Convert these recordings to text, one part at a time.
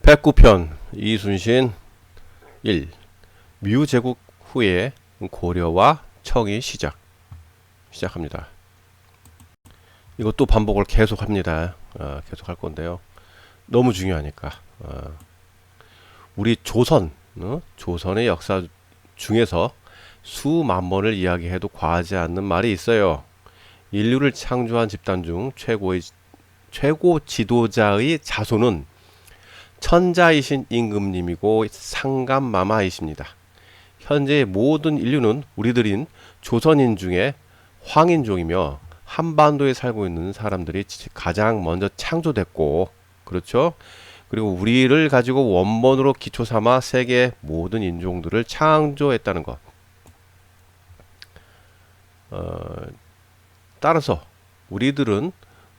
백구편 이순신 1. 뮤제국 후에 고려와 청이 시작합니다. 이것도 반복을 계속합니다. 계속 할 건데요. 너무 중요하니까. 우리 조선의 역사 중에서 수만 번을 이야기해도 과하지 않는 말이 있어요. 인류를 창조한 집단 중 최고 지도자의 자손은 천자이신 임금님이고 상감마마이십니다. 현재 모든 인류는 우리들인 조선인 중에 황인종이며 한반도에 살고 있는 사람들이 가장 먼저 창조됐고, 그렇죠? 그리고 우리를 가지고 원본으로 기초 삼아 세계 모든 인종들을 창조했다는 것. 따라서 우리들은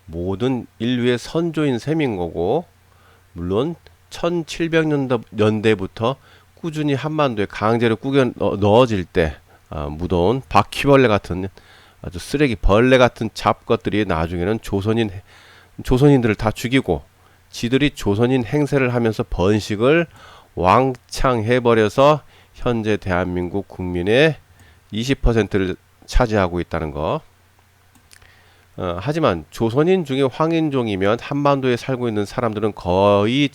모든 인류의 선조인 셈인 거고, 물론 1700년대부터 꾸준히 한반도에 강제로 꾸겨 넣어질 때 묻어온 바퀴벌레 같은 아주 쓰레기 벌레 같은 잡것들이 나중에는 조선인들을 다 죽이고 지들이 조선인 행세를 하면서 번식을 왕창 해버려서 현재 대한민국 국민의 20%를 차지하고 있다는 거. 하지만 조선인 중에 황인종이면 한반도에 살고 있는 사람들은 거의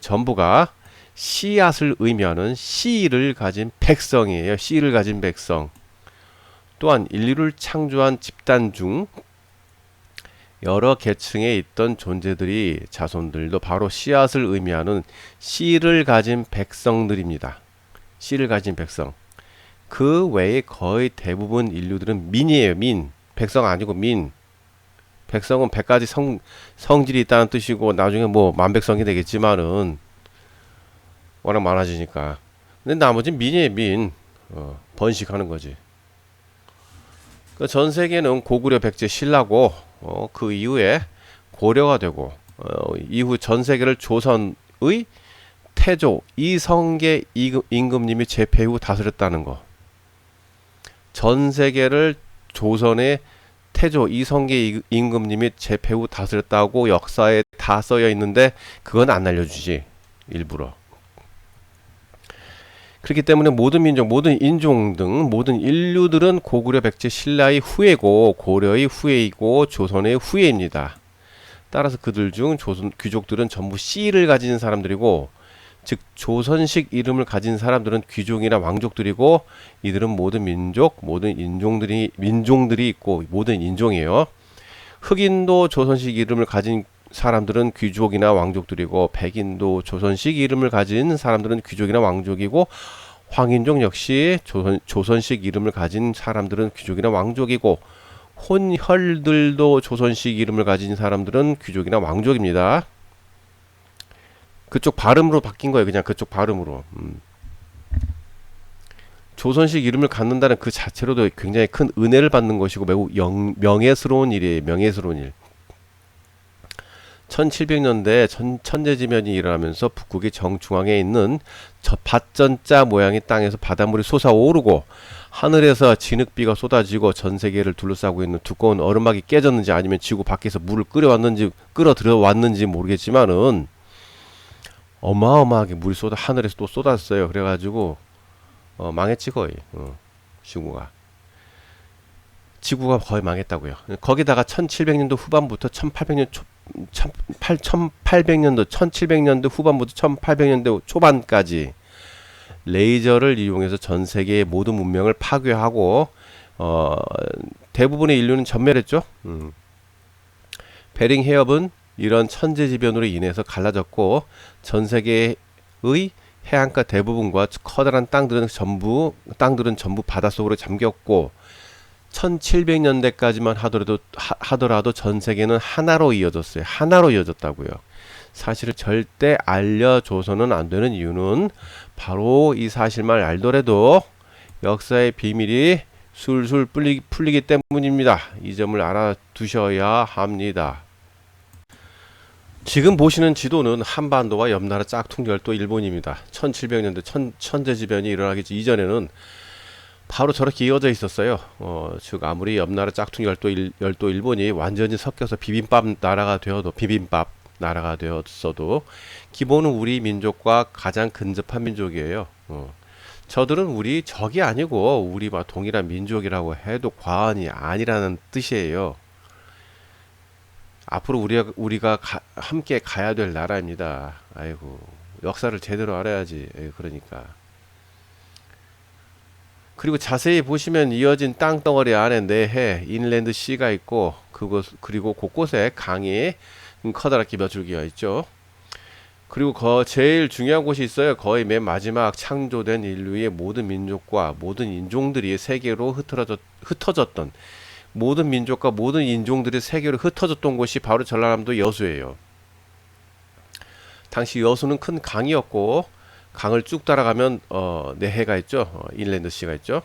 전부가 씨앗을 의미하는 씨를 가진 백성이에요. 씨를 가진 백성. 또한 인류를 창조한 집단 중 여러 계층에 있던 존재들이 자손들도 바로 씨앗을 의미하는 씨를 가진 백성들입니다. 씨를 가진 백성. 그 외에 거의 대부분 인류들은 민이에요. 민. 백성 아니고 민. 백성은 100가지 성질이 있다는 뜻이고 나중에 뭐 만백성이 되겠지만은 워낙 많아지니까. 근데 나머지는 민이에요. 민. 번식하는 거지. 그 전 세계는 고구려 백제 신라고 그 이후에 고려가 되고 이후 전 세계를 조선의 태조 이성계 임금님이 제패 후 다스렸다는 거. 전 세계를 조선의 태조 이성계 임금님이 제패 후 다스렸다고 역사에 다 써여 있는데 그건 안 알려주지. 일부러. 그렇기 때문에 모든 민족, 모든 인종 등 모든 인류들은 고구려 백제 신라의 후예고 고려의 후예이고 조선의 후예입니다. 따라서 그들 중 조선 귀족들은 전부 씨를 가진 사람들이고, 즉 조선식 이름을 가진 사람들은 귀족이나 왕족들이고, 이들은 모든 민족, 모든 민종들이 있고 모든 인종이에요. 흑인도 조선식 이름을 가진 사람들은 귀족이나 왕족들이고, 백인도 조선식 이름을 가진 사람들은 귀족이나 왕족이고, 황인종 역시 조선식 이름을 가진 사람들은 귀족이나 왕족이고, 혼혈들도 조선식 이름을 가진 사람들은 귀족이나 왕족입니다. 그쪽 발음으로 바뀐 거예요. 그냥 그쪽 발음으로. 조선식 이름을 갖는다는 그 자체로도 굉장히 큰 은혜를 받는 것이고 매우 명예스러운 일이에요. 명예스러운 일. 1700년대에 천재지변이 일어나면서 북극의 정중앙에 있는 밭전자 모양의 땅에서 바닷물이 솟아오르고 하늘에서 진흙비가 쏟아지고 전 세계를 둘러싸고 있는 두꺼운 얼음막이 깨졌는지 아니면 지구 밖에서 물을 끌어들여왔는지 모르겠지만은 어마어마하게 물이 하늘에서 또 쏟았어요. 그래가지고 망했지 거의. 지구가 거의 망했다고요. 거기다가 1700년도 후반부터 1700년도 후반부터 1800년도 초반까지 레이저를 이용해서 전 세계의 모든 문명을 파괴하고 대부분의 인류는 전멸했죠. 베링 해협은 이런 천재지변으로 인해서 갈라졌고 전 세계의 해안가 대부분과 커다란 땅들은 전부 바닷속으로 잠겼고 1700년대까지만 하더라도 전 세계는 하나로 이어졌어요. 하나로 이어졌다고요. 사실을 절대 알려줘서는 안 되는 이유는 바로 이 사실만 알더라도 역사의 비밀이 술술 풀리기 때문입니다. 이 점을 알아두셔야 합니다. 지금 보시는 지도는 한반도와 옆나라 짝퉁 열도 일본입니다. 1700년대 천재지변이 일어나기 이전에는 바로 저렇게 이어져 있었어요. 즉 아무리 옆나라 짝퉁 열도 일본이 완전히 섞여서 비빔밥 나라가 되어도 비빔밥 나라가 되었어도 기본은 우리 민족과 가장 근접한 민족이에요. 저들은 우리 적이 아니고 우리와 동일한 민족이라고 해도 과언이 아니라는 뜻이에요. 앞으로 우리가 함께 가야 될 나라입니다. 아이고, 역사를 제대로 알아야지. 그러니까. 그리고 자세히 보시면 이어진 땅덩어리 안에 내해 인랜드 시가 있고 그리고 곳곳에 강이 커다랗게 몇 줄기가 있죠. 그리고 제일 중요한 곳이 있어요. 거의 맨 마지막 창조된 인류의 모든 민족과 모든 인종들이 세계로 흩어졌던 모든 민족과 모든 인종들이 세계로 흩어졌던 곳이 바로 전라남도 여수예요. 당시 여수는 큰 강이었고 강을 쭉 따라가면 내해가 있죠. 인랜드 시가 있죠.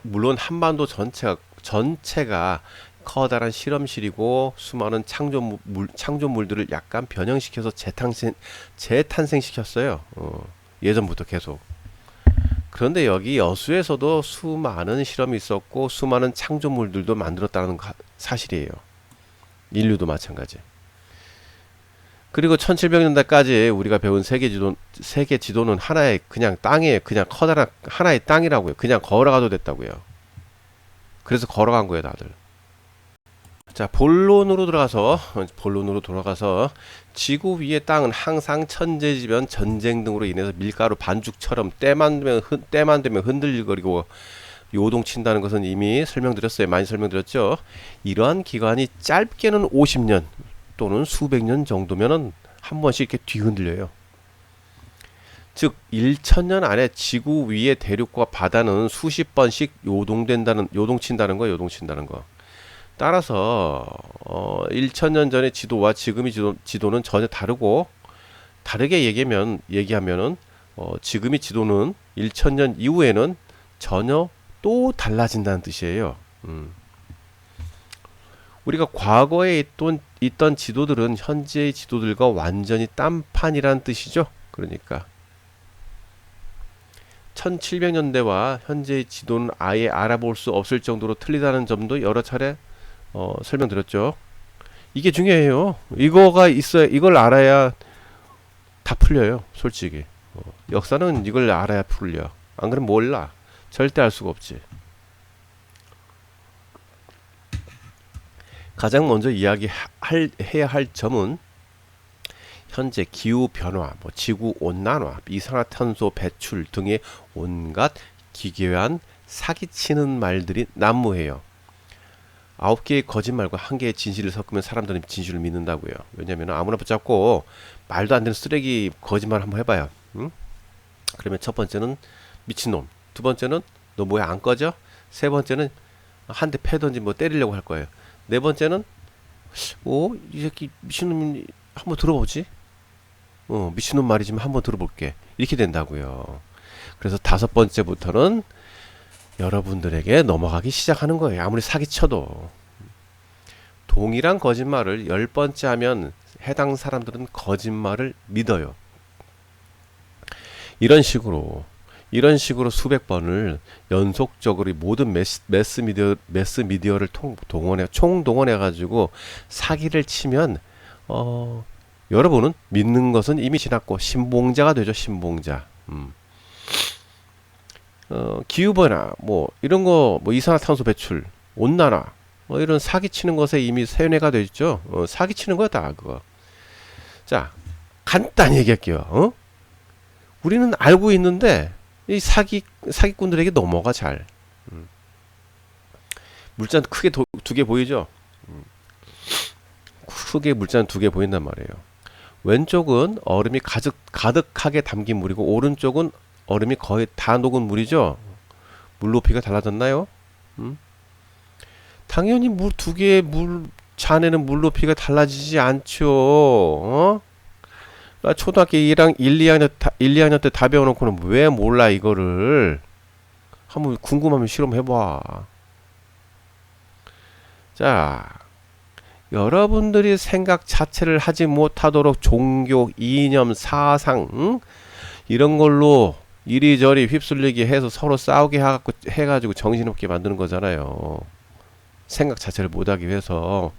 물론 한반도 전체가 커다란 실험실이고 수많은 창조물들을 약간 변형시켜서 재탄생시켰어요. 예전부터 계속. 그런데 여기 여수에서도 수많은 실험이 있었고 수많은 창조물들도 만들었다는 사실이에요. 인류도 마찬가지. 그리고 1700년대까지 우리가 배운 세계 지도는 하나의 그냥 땅에 그냥 커다란 하나의 땅이라고요. 그냥 걸어가도 됐다고요. 그래서 걸어간 거예요, 다들. 자, 본론으로 돌아가서 지구 위의 땅은 항상 천재지변, 전쟁 등으로 인해서 밀가루 반죽처럼 때만 되면 흔들거리고 요동친다는 것은 이미 설명드렸어요. 많이 설명드렸죠. 이러한 기간이 짧게는 50년 또는 수백 년 정도면은 한 번씩 이렇게 뒤흔들려요. 즉 1000년 안에 지구 위의 대륙과 바다는 수십 번씩 요동친다는 거. 따라서 1000년 전의 지도와 지금의 지도는 전혀 다르게 얘기하면은 지금의 지도는 1000년 이후에는 전혀 또 달라진다는 뜻이에요. 우리가 과거에 있던 지도들은 현재의 지도들과 완전히 딴판이라는 뜻이죠. 그러니까 1700년대와 현재의 지도는 아예 알아볼 수 없을 정도로 틀리다는 점도 여러 차례 설명드렸죠. 이게 중요해요. 이걸 알아야 다 풀려요. 솔직히. 역사는 이걸 알아야 풀려. 안 그러면 몰라. 절대 알 수가 없지. 가장 먼저 해야 할 점은 현재 기후 변화, 지구 온난화, 이산화탄소 배출 등의 온갖 기괴한 사기치는 말들이 난무해요. 9개의 거짓말과 1개의 진실을 섞으면 사람들은 진실을 믿는다고요. 왜냐면 아무나 붙잡고 말도 안 되는 쓰레기 거짓말 한번 해봐요. 응? 그러면 첫 번째는 미친놈, 두 번째는 너 뭐야 안 꺼져? 세 번째는 한 대 패던지 때리려고 할 거예요. 네 번째는 이 새끼 미친놈이 한번 들어보지? 미친놈 말이지만 한번 들어볼게. 이렇게 된다고요. 그래서 5번째부터는 여러분들에게 넘어가기 시작하는 거예요. 아무리 사기쳐도. 동일한 거짓말을 10번째 하면 해당 사람들은 거짓말을 믿어요. 이런 식으로 수백 번을 연속적으로 모든 매스미디어를 총동원해 가지고 사기를 치면 여러분은 믿는 것은 이미 지났고 신봉자가 되죠. 신봉자. 기후변화 이런 거 이산화탄소 배출, 온난화 이런 사기치는 것에 이미 세뇌가 되어 있죠. 사기치는 거다 그거. 자, 간단히 얘기할게요. 우리는 알고 있는데 이 사기꾼들에게 넘어가 잘. 물잔 크게 두 개 보이죠? 크게 물잔 2개 보인단 말이에요. 왼쪽은 얼음이 가득하게 담긴 물이고 오른쪽은 얼음이 거의 다 녹은 물이죠. 물 높이가 달라졌나요? 당연히 두 개의 잔에는 물 높이가 달라지지 않죠. 나 초등학교 1, 2학년 때 다 배워놓고는 왜 몰라 이거를. 한번 궁금하면 실험해봐. 자, 여러분들이 생각 자체를 하지 못하도록 종교, 이념, 사상 이런 걸로 이리저리 휩쓸리게 해서 서로 싸우게 해가지고 정신없게 만드는 거잖아요. 생각 자체를 못하기 위해서.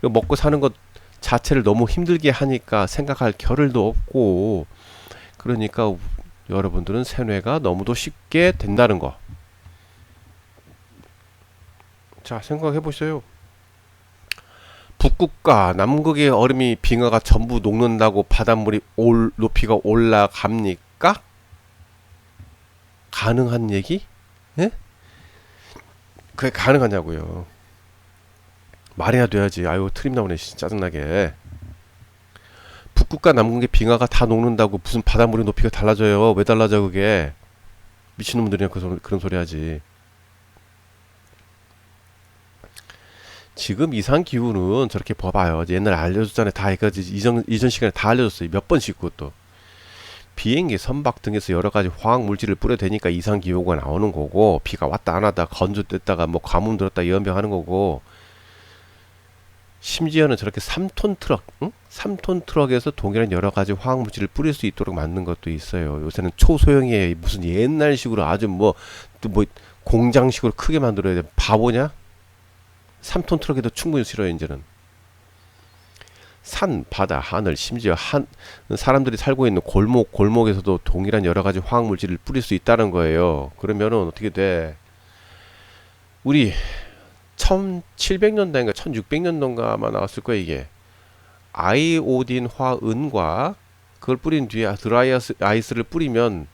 그리고 먹고 사는 것 자체를 너무 힘들게 하니까 생각할 겨를도 없고, 그러니까 여러분들은 세뇌가 너무도 쉽게 된다는 거. 자, 생각해 보세요. 북극과 남극의 얼음이 빙하가 전부 녹는다고 바닷물이 높이가 올라갑니까? 가능한 얘기? 예? 그게 가능하냐고요. 말이나 돼야지. 아유, 트림 나오네. 짜증나게. 북극과 남극의 빙하가 다 녹는다고 무슨 바닷물의 높이가 달라져요? 왜 달라져 그게? 미친놈들이랑 그런 소리 하지. 지금 이상기후는 저렇게 봐봐요. 옛날에 알려줬잖아요. 다 이거지. 이전 시간에 다 알려줬어요. 몇 번씩 그것도. 비행기, 선박 등에서 여러 가지 화학 물질을 뿌려대니까 이상기후가 나오는 거고, 비가 왔다 안 왔다 건조됐다가 뭐 가뭄 들었다 연병하는 거고, 심지어는 저렇게 3톤 트럭, 응? 3톤 트럭에서 동일한 여러 가지 화학 물질을 뿌릴 수 있도록 만든 것도 있어요. 요새는 초소형의 무슨 옛날식으로 아주 뭐 공장식으로 크게 만들어야 돼. 바보냐? 3톤 트럭에도 충분히 실어요, 이제는. 산, 바다, 하늘, 심지어 사람들이 살고 있는 골목에서도 동일한 여러 가지 화학 물질을 뿌릴 수 있다는 거예요. 그러면은 어떻게 돼? 우리 1700년대인가 1600년도인가 아마 나왔을 거야, 이게. 아이오딘 화은과 그걸 뿌린 뒤에 드라이 아이스를 뿌리면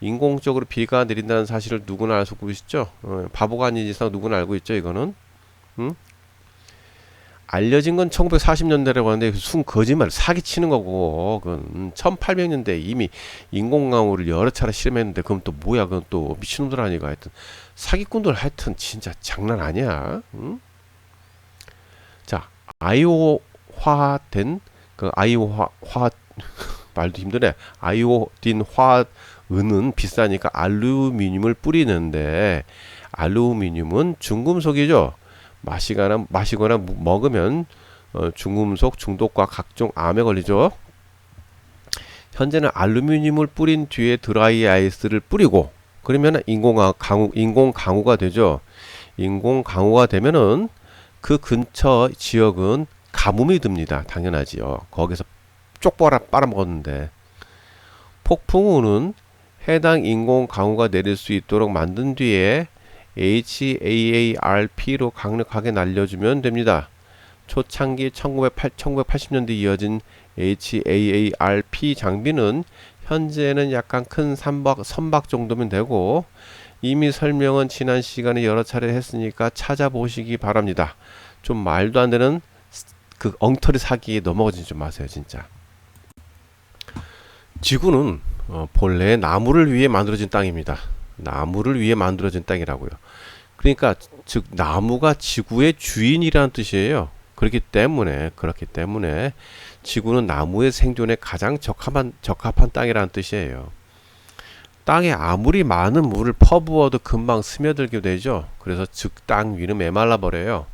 인공적으로 비가 내린다는 사실을 누구나 알고 계시죠? 바보가 아닌 이상 누구나 알고 있죠, 이거는. 응? 알려진 건 1940년대라고 하는데 순 거짓말, 사기치는 거고. 그건 1800년대에 이미 인공강우를 여러 차례 실험했는데 그럼 또 뭐야? 그건 또 미친놈들 아니가. 하여튼 사기꾼들 하여튼 진짜 장난 아니야. 응? 자, 아이오화된 그 아이오화 말도 힘드네. 아이오딘 화은은 비싸니까 알루미늄을 뿌리는데, 알루미늄은 중금속이죠. 마시거나 먹으면 중금속 중독과 각종 암에 걸리죠. 현재는 알루미늄을 뿌린 뒤에 드라이 아이스를 뿌리고, 그러면 인공 강우가 되죠. 인공 강우가 되면은 그 근처 지역은 가뭄이 듭니다. 당연하지요. 거기서 쪽 빨아먹었는데, 폭풍우는 해당 인공 강우가 내릴 수 있도록 만든 뒤에 HAARP로 강력하게 날려주면 됩니다. 초창기 1980년대 이어진 HAARP 장비는 현재는 약간 큰 선박 정도면 되고, 이미 설명은 지난 시간에 여러 차례 했으니까 찾아보시기 바랍니다. 좀 말도 안 되는 그 엉터리 사기에 넘어가지 좀 마세요, 진짜. 지구는 본래 나무를 위해 만들어진 땅입니다. 나무를 위해 만들어진 땅이라고요. 그러니까 즉 나무가 지구의 주인이라는 뜻이에요. 그렇기 때문에 지구는 나무의 생존에 가장 적합한 땅이라는 뜻이에요. 땅에 아무리 많은 물을 퍼부어도 금방 스며들게 되죠. 그래서 즉 땅 위는 메말라 버려요.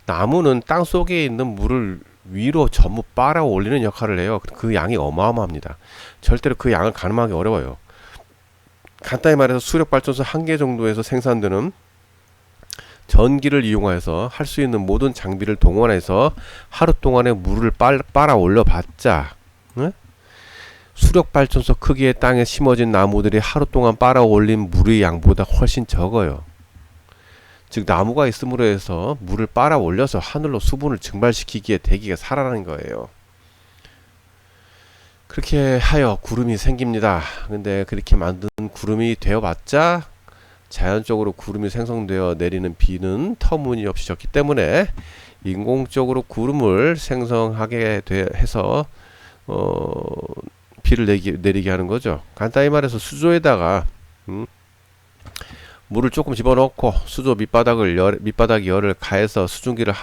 나무는 땅 속에 있는 물을 위로 전부 빨아 올리는 역할을 해요. 그 양이 어마어마합니다. 절대로 그 양을 가늠하기 어려워요. 간단히 말해서 수력발전소 한 개 정도에서 생산되는 전기를 이용해서 할 수 있는 모든 장비를 동원해서 하루 동안에 물을 빨아 올려봤자, 네? 수력발전소 크기의 땅에 심어진 나무들이 하루 동안 빨아 올린 물의 양보다 훨씬 적어요. 즉 나무가 있음으로 해서 물을 빨아 올려서 하늘로 수분을 증발시키기에 대기가 살아나는 거예요. 그렇게 하여 구름이 생깁니다. 근데 그렇게 만든 구름이 되어봤자 자연적으로 구름이 생성되어 내리는 비는 터무니없이 적기 때문에 인공적으로 구름을 생성하게 해서 비를 내리게 하는 거죠. 간단히 말해서 수조에다가 물을 조금 집어넣고 수조 밑바닥 열을 가해서 수증기를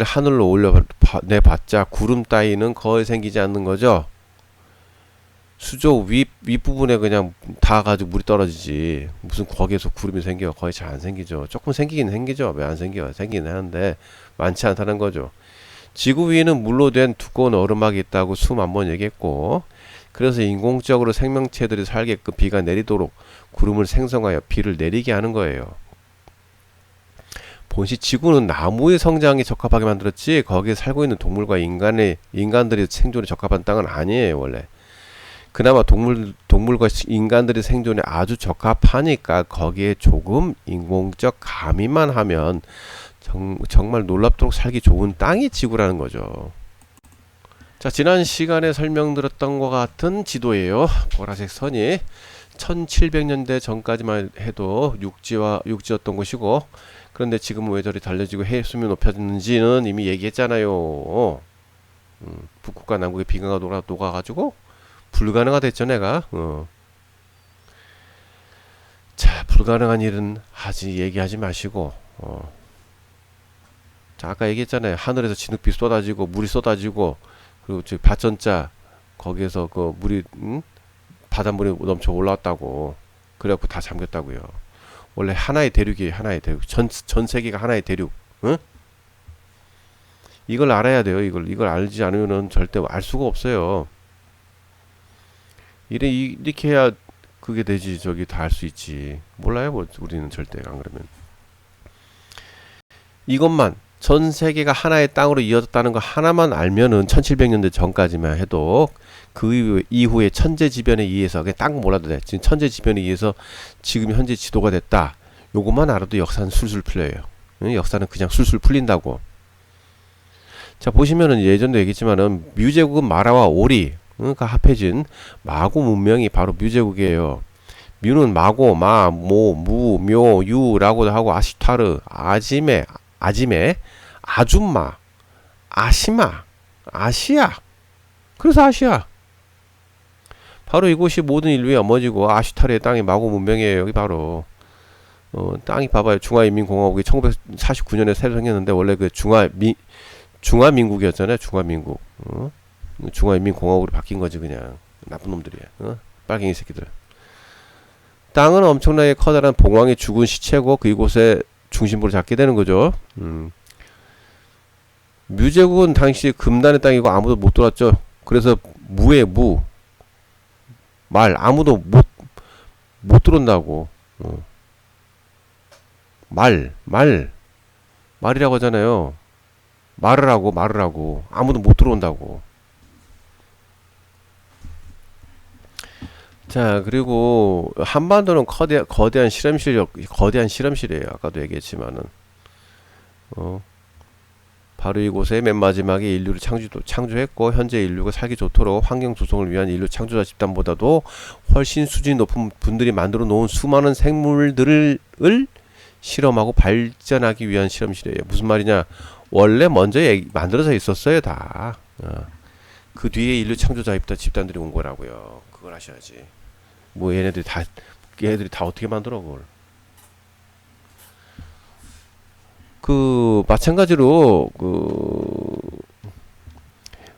하늘로 올려내봤자 구름 따위는 거의 생기지 않는 거죠. 수조 윗부분에 그냥 닿아가지고 물이 떨어지지 무슨 거기에서 구름이 생겨. 거의 잘 안 생기죠. 조금 생기긴 생기죠. 왜 안 생겨요? 생기긴 하는데 많지 않다는 거죠. 지구 위에는 물로 된 두꺼운 얼음막이 있다고 수만 번 얘기했고, 그래서 인공적으로 생명체들이 살게끔 비가 내리도록 구름을 생성하여 비를 내리게 하는 거예요. 본시 지구는 나무의 성장에 적합하게 만들었지 거기에 살고 있는 동물과 인간들의 생존에 적합한 땅은 아니에요 원래. 그나마 동물과 인간들의 생존에 아주 적합하니까 거기에 조금 인공적 가미만 하면 정말 놀랍도록 살기 좋은 땅이 지구라는 거죠. 자, 지난 시간에 설명드렸던 것 같은 지도예요. 보라색 선이 1700년대 전까지만 해도 육지였던 곳이고, 그런데 지금은 왜 저리 달려지고 해수면 높아졌는지는 이미 얘기했잖아요. 북극과 남극의 비강가 녹아가지고 불가능하 됐죠 내가. 자, 불가능한 일은 얘기하지 마시고, 자, 아까 얘기했잖아요. 하늘에서 진흙비 쏟아지고 물이 쏟아지고, 그리고 저 밭전자 거기에서 그 물이 바닷물이 넘쳐 올라왔다고. 그래갖고 다 잠겼다고요. 원래 하나의 대륙이에요. 하나의 대륙. 전 세계가 하나의 대륙. 응? 이걸 알아야 돼요. 이걸 알지 않으면은 절대 알 수가 없어요. 이렇게 해야 그게 되지. 저기 다 알 수 있지. 몰라요. 뭐 우리는 절대 안 그러면. 이것만 전 세계가 하나의 땅으로 이어졌다는 거 하나만 알면은 1700년대 전까지만 해도 그 이후에 천재지변에 의해서 그냥 딱 몰라도 돼. 지금 천재지변에 의해서 지금 현재 지도가 됐다. 요것만 알아도 역사는 술술 풀려요. 역사는 그냥 술술 풀린다고. 자, 보시면은 예전도 얘기했지만은 뮤제국은 마라와 오리가 합해진 마고 문명이 바로 뮤제국이에요. 뮤는 마고, 마, 모, 무, 묘, 유라고도 하고 아시타르, 아지메, 아줌마, 아시마, 아시아. 그래서 아시아. 바로 이곳이 모든 인류의 어머니고 아시타르의 땅이 마고 문명이에요. 여기 바로 땅이 봐봐요. 중화인민공화국이 1949년에 새로 생겼는데 원래 그 중화민국이었잖아요. 중화민국. 중화인민공화국으로 바뀐 거지 그냥. 나쁜 놈들이야. 빨갱이 새끼들. 땅은 엄청나게 커다란 봉황의 죽은 시체고 그곳에 중심부를 잡게 되는 거죠. 뮤제국은 당시 금단의 땅이고 아무도 못 들어왔죠. 그래서 무에 무. 아무도 못 들어온다고. 말이라고 하잖아요. 말을 하고 아무도 못 들어온다고. 자, 그리고 한반도는 거대한 실험실이에요. 아까도 얘기했지만은 바로 이곳에 맨 마지막에 인류를 창조했고 현재 인류가 살기 좋도록 환경 조성을 위한 인류 창조자 집단보다도 훨씬 수준이 높은 분들이 만들어 놓은 수많은 생물들을 실험하고 발전하기 위한 실험실이에요. 무슨 말이냐? 원래 먼저 만들어져 있었어요, 다. 그 뒤에 인류 창조자 집단들이 온 거라고요. 그걸 아셔야지. 뭐 얘네들이 다 어떻게 만들어 그걸? 마찬가지로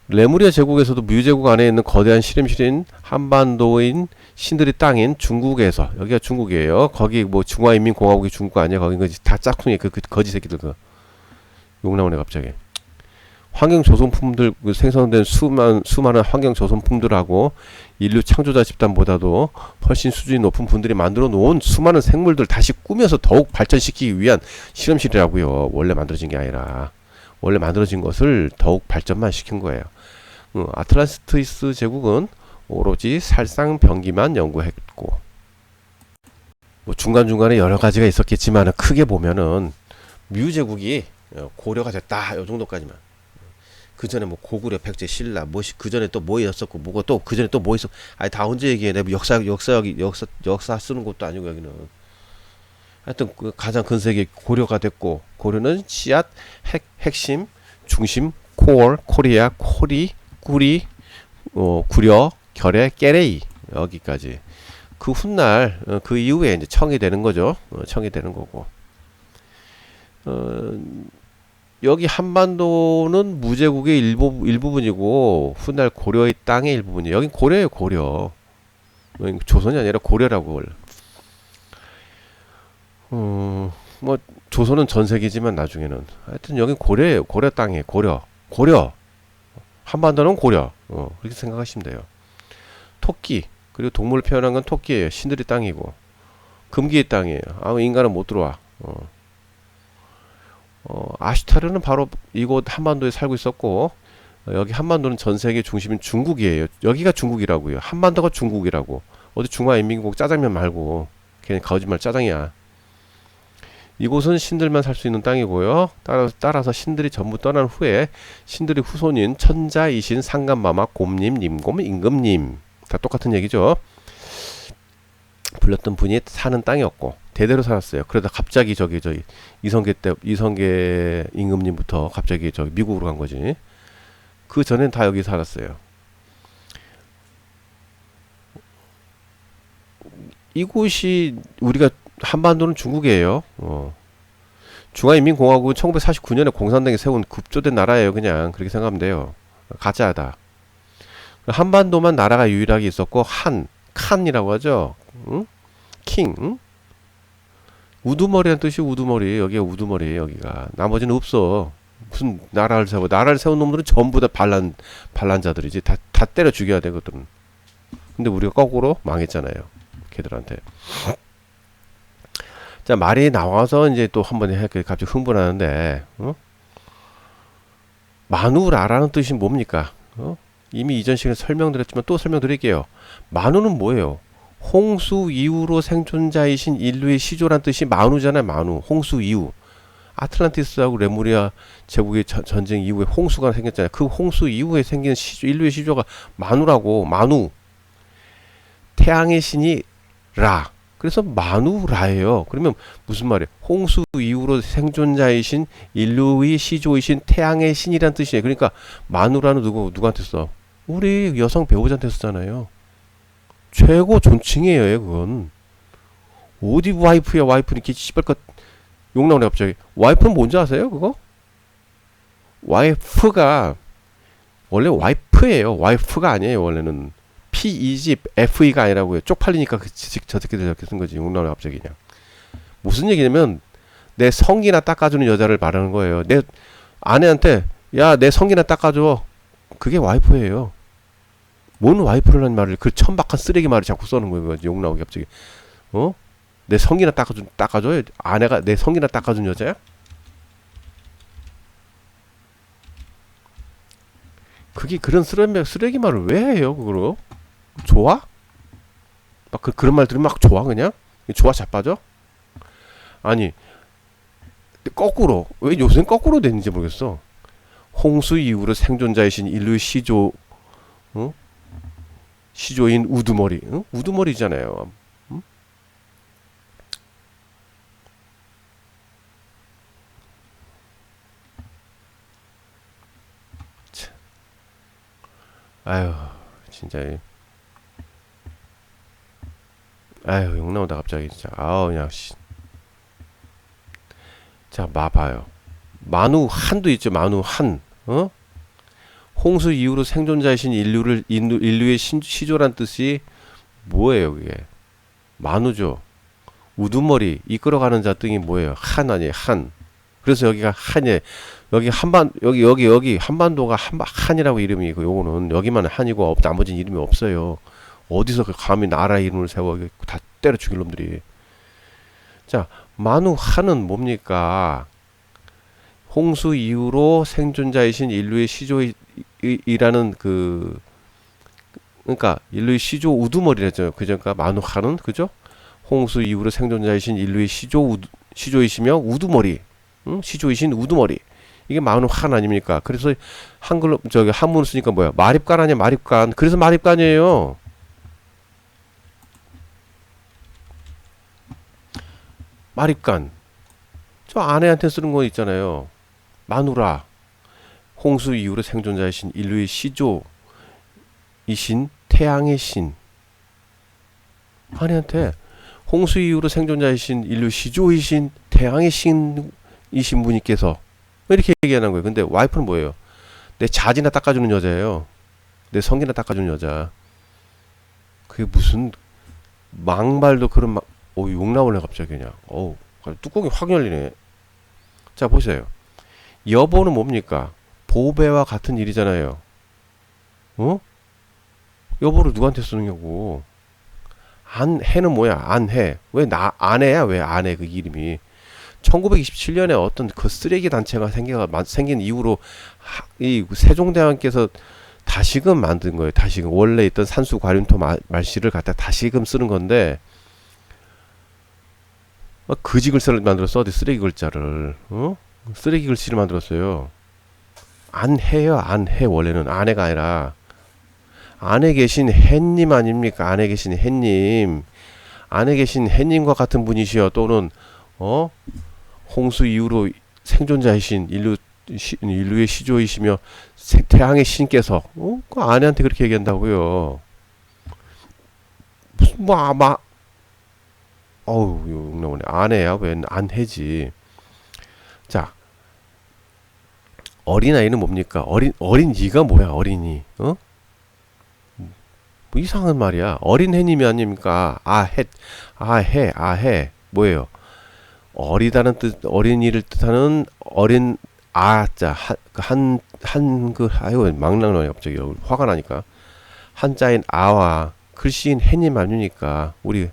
레무리아 제국에서도 뮤제국 안에 있는 거대한 실험실인 한반도인 신들의 땅인 중국에서, 여기가 중국이에요. 거기 뭐 중화인민공화국이 중국 아니야? 거기 다 짝퉁이 그 거지 새끼들 욕 나오네 갑자기. 환경 조성품들 생성된 수많은 환경 조성품들하고 인류 창조자 집단보다도 훨씬 수준이 높은 분들이 만들어 놓은 수많은 생물들 다시 꾸며서 더욱 발전시키기 위한 실험실이라고요. 원래 만들어진 게 아니라 원래 만들어진 것을 더욱 발전만 시킨 거예요. 아틀란티스 제국은 오로지 살상병기만 연구했고 뭐 중간중간에 여러 가지가 있었겠지만 크게 보면은 뮤제국이 고려가 됐다. 요 정도까지만. 그 전에 뭐 고구려, 백제, 신라, 그 전에 또 뭐 있었고, 뭐가 또 그 전에 또 뭐 있었고, 아니 다 언제 얘기해? 내가 역사 쓰는 것도 아니고 여기는. 하여튼 그 가장 큰 세계 고려가 됐고, 고려는 씨앗, 핵심, 중심, 코리아, 코리, 꾸리, 구려, 결의, 깨레이 여기까지. 그 훗날 그 이후에 이제 청이 되는 거죠. 청이 되는 거고. 여기 한반도는 무제국의 일부분이고 훗날 고려의 땅의 일부분이에요. 여긴 고려예요. 고려. 조선이 아니라 고려라고. 뭐 조선은 전 세계지만 나중에는 하여튼 여긴 고려예요. 고려 땅이에요. 고려. 한반도는 고려. 그렇게 생각하시면 돼요. 토끼. 그리고 동물을 표현한 건 토끼예요. 신들의 땅이고 금기의 땅이에요. 인간은 못 들어와. 아슈타르는 바로 이곳 한반도에 살고 있었고, 여기 한반도는 전 세계 중심인 중국이에요. 여기가 중국이라고요. 한반도가 중국이라고. 어디 중화인민국 짜장면 말고. 걔는 거짓말 짜장이야. 이곳은 신들만 살 수 있는 땅이고요. 따라서 신들이 전부 떠난 후에 신들의 후손인 천자, 이신, 상감마마, 곰님, 님곰, 임금님 다 똑같은 얘기죠. 불렸던 분이 사는 땅이었고 대대로 살았어요. 그러다 갑자기 저기 이성계 임금님부터 갑자기 저기 미국으로 간 거지. 그 전엔 다 여기 살았어요. 이곳이 우리가 한반도는 중국이에요. 중화인민공화국은 1949년에 공산당이 세운 급조된 나라예요. 그냥 그렇게 생각하면 돼요. 가짜다. 한반도만 나라가 유일하게 있었고 칸이라고 하죠. 응? 킹. 응? 우두머리란 뜻이 우두머리. 여기가 우두머리예요. 여기가. 나머지는 없어. 무슨 나라를 세운 놈들은 전부 다 반란자들이지. 다 때려 죽여야 돼. 그들은. 근데 우리가 거꾸로 망했잖아요. 걔들한테. 자, 말이 나와서 이제 또 한번 갑자기 흥분하는데, 마누라라는 뜻이 뭡니까? 이미 이전 시간에 설명드렸지만 또 설명드릴게요. 마누는 뭐예요? 홍수 이후로 생존자이신 인류의 시조란 뜻이 마누잖아요. 마누. 홍수 이후. 아틀란티스하고 레무리아 제국의 전쟁 이후에 홍수가 생겼잖아요. 그 홍수 이후에 생긴 인류의 시조가 마누라고. 마누. 태양의 신이 라. 그래서 마누라예요. 그러면 무슨 말이에요? 홍수 이후로 생존자이신 인류의 시조이신 태양의 신이란 뜻이에요. 그러니까 마누라는 누구한테 써? 우리 여성 배우자한테 쓰잖아요. 최고 존칭이에요. 그건. 어디 와이프야. 와이프는 이렇게 씨발것 욕 나오네 갑자기. 와이프는 뭔지 아세요? 그거? 와이프가 원래 와이프예요. 와이프가 아니에요. 원래는. P-E-G F-E가 아니라고요. 쪽팔리니까 저 새끼들 저렇게 쓴 거지. 욕 나오네 갑자기 그냥. 무슨 얘기냐면 내 성기나 닦아주는 여자를 말하는 거예요. 내 아내한테 야 내 성기나 닦아줘. 그게 와이프예요. 뭔 와이프라는 말을 그 천박한 쓰레기 말을 자꾸 써는 거예요. 욕 나오게 갑자기. 내 성기나 닦아줘요. 아내가 내 성기나 닦아준 여자야? 그게 그런 쓰레기 말을 왜 해요? 그거로? 좋아? 막 그런 말 들으면 막 좋아 그냥? 좋아 자빠져? 아니 거꾸로 왜 요새는 거꾸로 됐는지 모르겠어. 홍수 이후로 생존자이신 인류의 시조인 우두머리. 우두머리잖아요. 아유 진짜 아유 욕 나온다 갑자기 진짜. 아우 그냥 자 봐요. 만우한도 있죠. 만우한. 홍수 이후로 생존자이신 인류의 시조란 뜻이 뭐예요? 그게 만우죠. 우두머리 이끌어가는 자 뜻이 뭐예요? 한 아니에요. 한. 그래서 여기가 한이에요. 여기 한반도가 한이라고 이름이고 요거는 여기만 한이고 나머지는 이름이 없어요. 어디서 감히 나라 이름을 세워 다 때려 죽일 놈들이. 자, 만우한은 뭡니까? 홍수 이후로 생존자이신 인류의 시조이라는 그러니까 인류의 시조 우두머리라죠. 그러니까 만우한은 그죠? 홍수 이후로 생존자이신 인류의 시조이시며 우두머리. 시조이신 우두머리. 이게 만우한 아닙니까? 그래서 한글로 저기 한문을 쓰니까 뭐야? 마립간 아니야? 마립간. 그래서 마립간이에요. 마립간. 저 아내한테 쓰는 거 있잖아요. 마누라. 홍수 이후로 생존자이신 인류의 시조이신 태양의 신. 아내한테 홍수 이후로 생존자이신 인류 시조이신 태양의 신이신 분께서 이렇게 얘기하는 거예요. 근데 와이프는 뭐예요? 내 자지나 닦아주는 여자예요. 내 성기나 닦아주는 여자. 그게 무슨 막말도 그런 욕 나올래 갑자기 그냥. 뚜껑이 확 열리네. 자 보세요. 여보는 뭡니까? 보배와 같은 일이잖아요. 여보를 누구한테 쓰느냐고. 안해는 뭐야? 안해. 왜 아내야? 왜 아내 그 이름이? 1927년에 어떤 그 쓰레기 단체가 생긴 이후로 이 세종대왕께서 다시금 만든 거예요. 다시금 원래 있던 산수 관림토 말씨를 갖다 다시금 쓰는 건데 거지 글자를 만들었어. 어디 쓰레기 글자를 쓰레기 글씨를 만들었어요. 안해요. 안해. 원래는 안해가 아니라 안에 계신 해님 아닙니까? 안에 계신 해님. 안에 계신 해님과 같은 분이시여. 또는 홍수 이후로 생존자이신 인류의 시조이시며 태양의 신께서 그 아내한테 그렇게 얘기한다고요. 무슨 어우 욕나오네. 아내야. 웬 안해지. 자, 어린아이는 뭡니까? 어린이가 뭐야? 어린이. 뭐 이상한 말이야. 어린 해님이 아닙니까? 아해 뭐예요? 어리다는 뜻, 어린이를 뜻하는 어린 아자 아유 막 나오네 갑자기 화가 나니까. 한자인 아와 글씨인 해님 아닙니까? 우리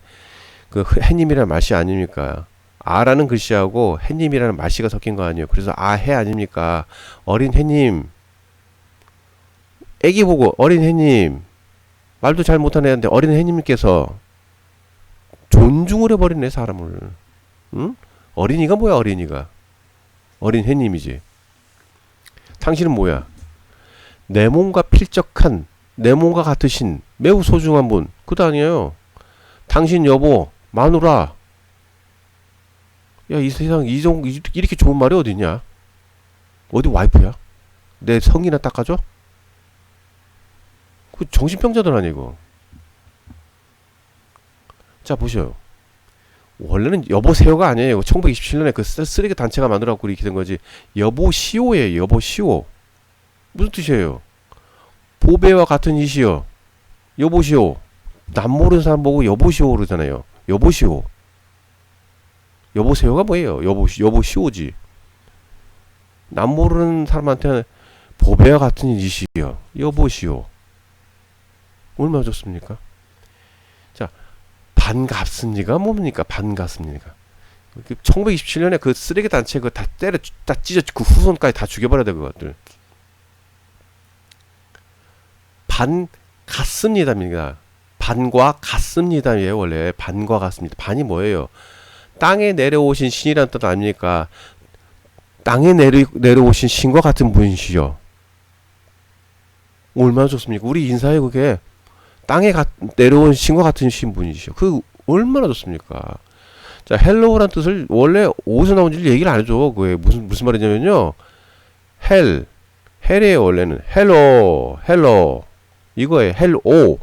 그 해님이라는 말씨 아닙니까? 아라는 글씨하고 해님이라는 말씨가 섞인 거 아니에요. 그래서 아해 아닙니까? 어린 해님. 애기 보고 어린 해님. 말도 잘 못하는 애한테 어린 해님께서 존중을 해버리네 사람을. 응? 어린이가 뭐야? 어린이가 어린 해님이지. 당신은 뭐야? 내 몸과 필적한 내 몸과 같으신 매우 소중한 분. 그도 아니에요. 당신 여보 마누라. 야, 이 세상 이렇게 좋은 말이 어딨냐? 어디 와이프야? 내 성이나 닦아줘? 그 정신병자들 아니야 이거. 자 보셔요. 원래는 여보세요가 아니에요. 1927년에 그 쓰레기 단체가 만들어갖고 이렇게 된 거지. 여보시오예요. 여보시오. 무슨 뜻이에요? 보배와 같은 이시여. 여보시오. 남 모르는 사람 보고 여보시오 그러잖아요. 여보시오. 여보세요가 뭐예요? 여보시오지. 남 모르는 사람한테는 보배와 같은 이시여. 여보시오. 얼마나 좋습니까? 자, 반갑습니까? 뭡니까? 반갑습니까? 1927년에 그 쓰레기 단체 그 다 찢어 그 후손까지 다 죽여버려야 돼 그것들. 반갑습니다입니다. 반과 같습니다예요. 원래 반과 같습니다. 반이 뭐예요? 땅에 내려오신 신이란 뜻 아닙니까? 땅에 내려오신 신과 같은 분이시죠. 얼마나 좋습니까? 우리 인사에 그게 땅에 내려온 신과 같은 신분이시죠. 그 얼마나 좋습니까? 자, 헬로우란 뜻을 원래 어디서 나온지 얘기를 안 해줘. 그게 무슨 말이냐면요. 헬이에요. 원래는 헬로 이거에 헬오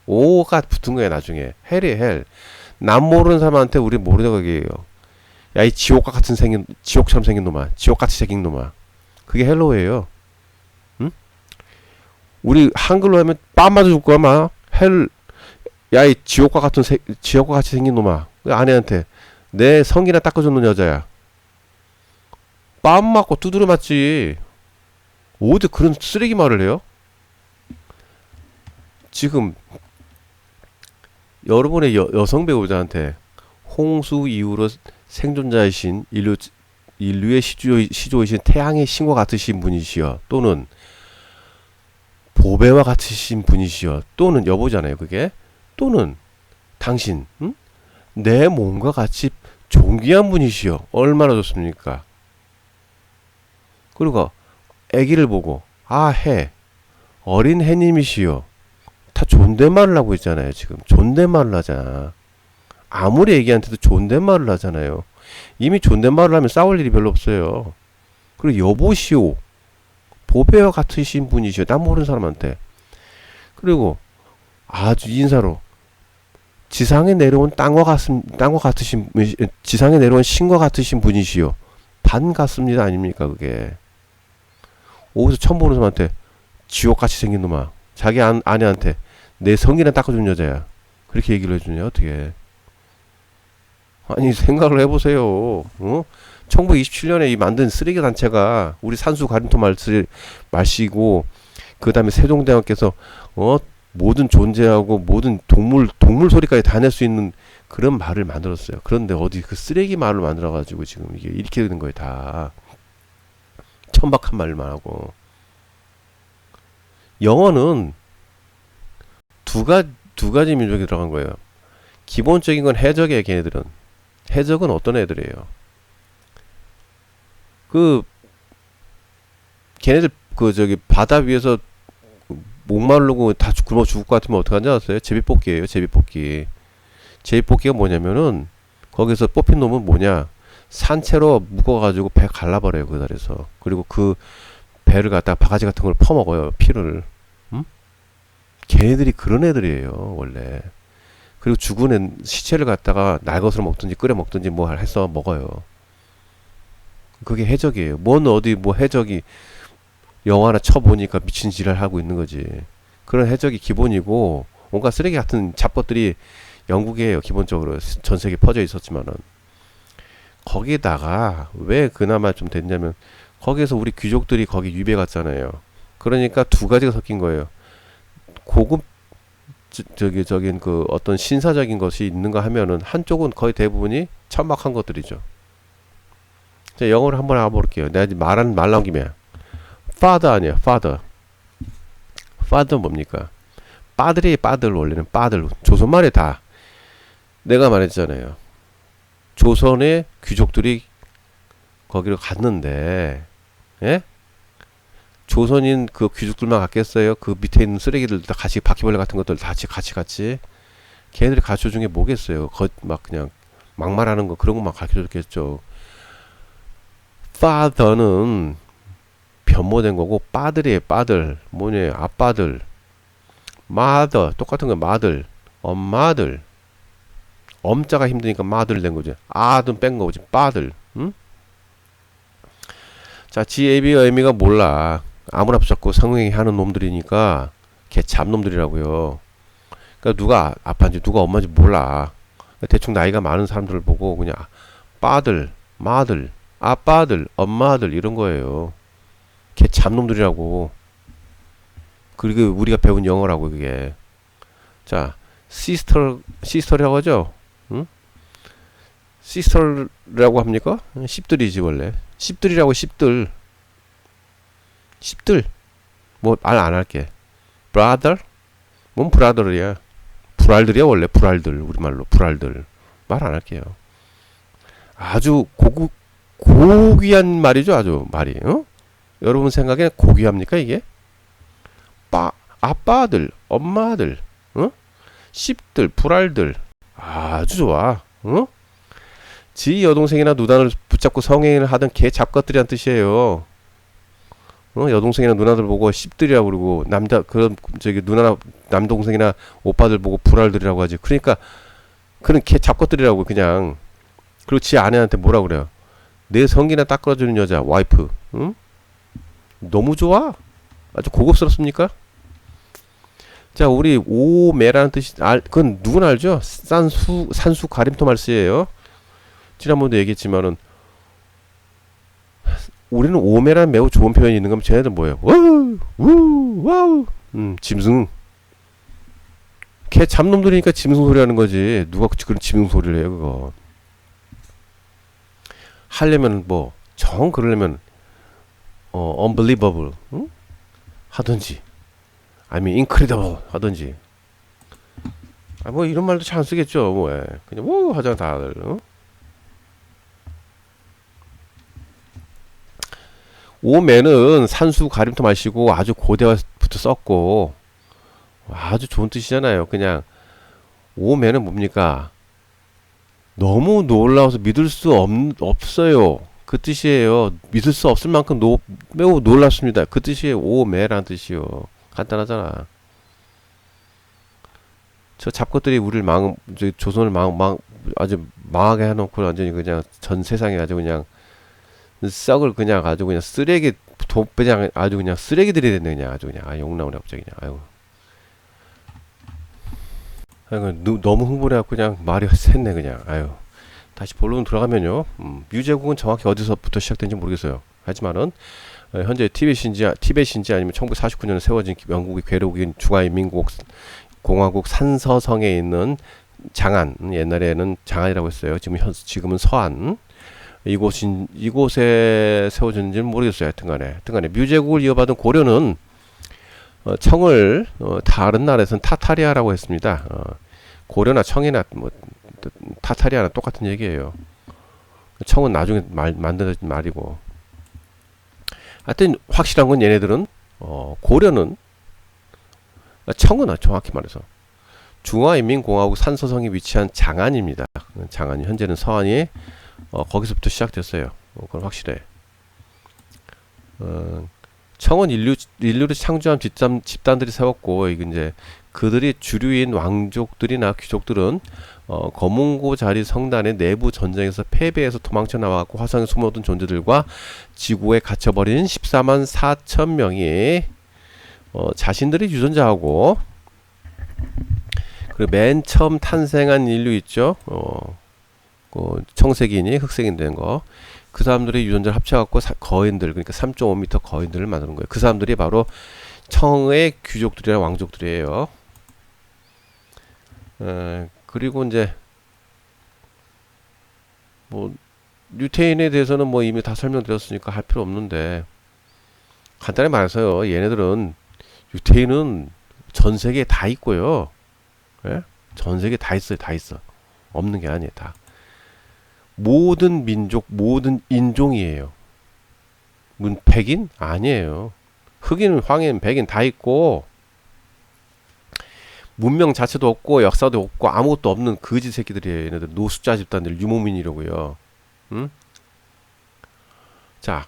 오가 붙은 거예요. 나중에 헬이에요. 헬. 남 모르는 사람한테 우리 모르다고 얘기해요. 야, 이 지옥처럼 생긴 놈아, 지옥같이 생긴 놈아. 그게 헬로우예요. 응? 우리 한글로 하면 빰 맞아 줄 거야, 막. 야, 이 지옥과 같이 생긴 놈아. 그 아내한테 내 성이나 닦아주는 여자야. 빰 맞고 두드려 맞지. 어디 그런 쓰레기 말을 해요? 지금 여러분의 여성 배우자한테 홍수 이후로 생존자이신 인류의 시조이신 태양의 신과 같으신 분이시여. 또는 보배와 같으신 분이시여. 또는 여보잖아요 그게. 또는 당신 내 몸과 같이 존귀한 분이시여. 얼마나 좋습니까? 그리고 아기를 보고 아해 어린 해님이시여. 다 존댓말을 하고 있잖아요. 지금 존댓말을 하잖아. 아무리 애기한테도 존댓말을 하잖아요. 이미 존댓말을 하면 싸울 일이 별로 없어요. 그리고 여보시오. 보배와 같으신 분이시여. 남 모르는 사람한테. 그리고 아주 인사로 지상에 내려온 지상에 내려온 신과 같으신 분이시여. 반갑습니다 아닙니까 그게. 어디서 처음 보는 사람한테 지옥같이 생긴 놈아. 자기 아내한테 내 성이나 닦아준 여자야. 그렇게 얘기를 해주냐 어떻게. 아니 생각을 해보세요. 1927년에 이 만든 쓰레기 단체가 우리 산수 가림토 말씨고 그 다음에 세종대왕께서 모든 존재하고 모든 동물 소리까지 다 낼 수 있는 그런 말을 만들었어요. 그런데 어디 그 쓰레기 말을 만들어가지고 지금 이게 이렇게 되는 거예요. 다 천박한 말만 하고. 영어는 두 가지 민족이 들어간 거예요. 기본적인 건 해적이에요. 걔네들은. 해적은 어떤 애들이에요? 그 걔네들 그 저기 바다 위에서 목마르고 다 굶어 죽을 것 같으면 어떡하는지 아세요? 제비뽑기예요. 제비뽑기. 제비뽑기가 뭐냐면은 거기서 뽑힌 놈은 뭐냐? 산채로 묶어가지고 배 갈라버려요. 그 자리에서. 그리고 그 배를 갖다가 바가지 같은 걸 퍼먹어요. 피를. 음? 걔네들이 그런 애들이에요. 원래. 그리고 죽은 시체를 갖다가 날것으로 먹든지 끓여 먹든지 뭐 해서 먹어요. 그게 해적이에요. 뭔 어디 뭐 해적이 영화 하나 쳐보니까 미친 지랄 하고 있는 거지. 그런 해적이 기본이고 온갖 쓰레기 같은 잡것들이 영국이에요. 기본적으로 전 세계 퍼져 있었지만은 거기다가 왜 그나마 좀 됐냐면 거기에서 우리 귀족들이 거기 유배 갔잖아요. 그러니까 두 가지가 섞인 거예요. 고급 저긴 그 어떤 신사적인 것이 있는가 하면은 한쪽은 거의 대부분이 천박한 것들이죠. 자, 영어로 한번 알아볼게요. 내가 말 나온 김에 father 아니야, father. father 뭡니까? 빠들이 빠들 원래는 빠들 조선말에 다 내가 말했잖아요. 조선의 귀족들이 거기로 갔는데, 예? 조선인 그 귀족들만 갔겠어요? 그 밑에 있는 쓰레기들 다 같이 바퀴벌레 같은 것들 다 같이 걔네들이 가르쳐 준 게 뭐겠어요? 막 그냥 막말하는 거 그런 것만 가르쳐 줬겠죠. father는 변모된 거고 빠들이에요. 빠들 뭐냐? 아빠들. mother 똑같은 거 mother 엄마들. 엄자가 힘드니까 마들 된 거지. 아든 뺀 거지. 빠들. 응? 자, GAB의 의미가 몰라. 아무나 붙잡고 성행위 하는 놈들이니까 걔 잡놈들이라고요. 그러니까 누가 아빠인지 누가 엄마인지 몰라. 대충 나이가 많은 사람들을 보고 그냥 빠들, 마들, 아빠들, 엄마들 이런 거예요. 걔 잡놈들이라고. 그리고 우리가 배운 영어라고 그게. 자, 시스터라고 하죠. 응? 시스터라고 합니까? 씹들이지 원래. 씹들이라고 씹들. 씹들. 뭐 말 안 할게. brother? 뭔 브라더야. 불알들이야 원래. 불알들. 우리말로 불알들. 말 안 할게요. 아주 고귀한 말이죠. 아주 말이. 어? 여러분 생각에 고귀합니까 이게? 아빠들, 엄마들, 어? 씹들, 불알들. 아주 좋아. 어? 지 여동생이나 누나를 붙잡고 성행위를 하던 개 잡것들이란 뜻이에요. 어? 여동생이나 누나들 보고 씹들이라고 그러고 그런 저기 누나나 남동생이나 오빠들 보고 불알들이라고 하지. 그러니까 그런 개 잡것들이라고 그냥. 그리고 지 아내한테 뭐라 그래요? 내 성기나 닦아주는 여자 와이프. 응? 너무 좋아. 아주 고급스럽습니까? 자, 우리 오매라는 뜻이 그건 누구나 알죠? 산수 가림토 말쓰예요. 지난번도 얘기했지만은 우리는 오매라는 매우 좋은 표현이 있는 거면 쟤네들 뭐예요? 와우 짐승. 걔 잡놈들이니까 짐승 소리 하는 거지. 누가 그런 짐승 소리를 해요 그거. 하려면 뭐 정 그러려면 unbelievable 응? 하든지 아니면 incredible 하든지 뭐 이런 말도 잘 안 쓰겠죠. 뭐 그냥 뭐 하잖아 다들. 어? 오매는 산수 가림토 마시고 아주 고대화부터 썼고 아주 좋은 뜻이잖아요. 그냥 오매는 뭡니까? 너무 놀라워서 믿을 수 없어요. 그 뜻이에요. 믿을 수 없을 만큼 매우 놀랍습니다. 그 뜻이에요. 오매라는 뜻이요. 간단하잖아. 저 잡것들이 우리를 조선을 아주 망하게 해놓고 완전히 그냥 전 세상에 아주 그냥 썩을 그냥 아주 그냥 쓰레기 그냥 아주 그냥 쓰레기들이 됐네 그냥 아주 그냥 욕 나오네 갑자기 그냥 아이고 너무 흥분해갖고 그냥 말이 샜네 그냥 아유. 다시 본론 들어가면요. 유제국은 정확히 어디서부터 시작된지 모르겠어요. 하지만은 현재 티벳인지 아니면 1949년에 세워진 영국의 괴뢰국인 중화인민공화국 산서성에 있는 장안, 옛날에는 장안이라고 했어요. 지금은 서안. 이곳에 세워졌는지는 모르겠어요. 하여튼간에 뮤제국을 이어받은 고려는 청을 다른 나라에서는 타타리아라고 했습니다. 고려나 청이나 뭐 타타리아나 똑같은 얘기예요. 청은 나중에 만들어진 말이고. 하여튼 확실한 건 얘네들은 고려는 청은 정확히 말해서 중화인민공화국 산서성이 위치한 장안입니다. 장안이 현재는 서안이 거기서부터 시작됐어요. 그건 확실해. 청은 인류를 창조한 집단들이 세웠고, 이게 이제 그들이 주류인 왕족들이나 귀족들은 거문고 자리 성단의 내부 전쟁에서 패배해서 도망쳐 나와갖고 화성에 숨어든 존재들과 지구에 갇혀버린 14만 4천 명이 자신들이 유전자하고, 그리고 맨 처음 탄생한 인류 있죠. 청색인이 흑색인 된 거. 그 사람들의 유전자를 합쳐갖고 거인들, 그러니까 3.5m 거인들을 만드는 거예요. 그 사람들이 바로 청의 귀족들이나 왕족들이에요. 그리고 이제 뭐 유태인에 대해서는 뭐 이미 다 설명드렸으니까 할 필요 없는데, 간단히 말해서요, 얘네들은 유태인은 전 세계에 다 있고요. 예? 전 세계에 다 있어요. 다 있어. 없는 게 아니에요. 다. 모든 민족, 모든 인종이에요. 백인? 아니에요. 흑인, 황인, 백인 다 있고, 문명 자체도 없고, 역사도 없고, 아무것도 없는 거지 새끼들이에요. 얘네들 노숙자 집단들, 유목민이라고요. 응? 자,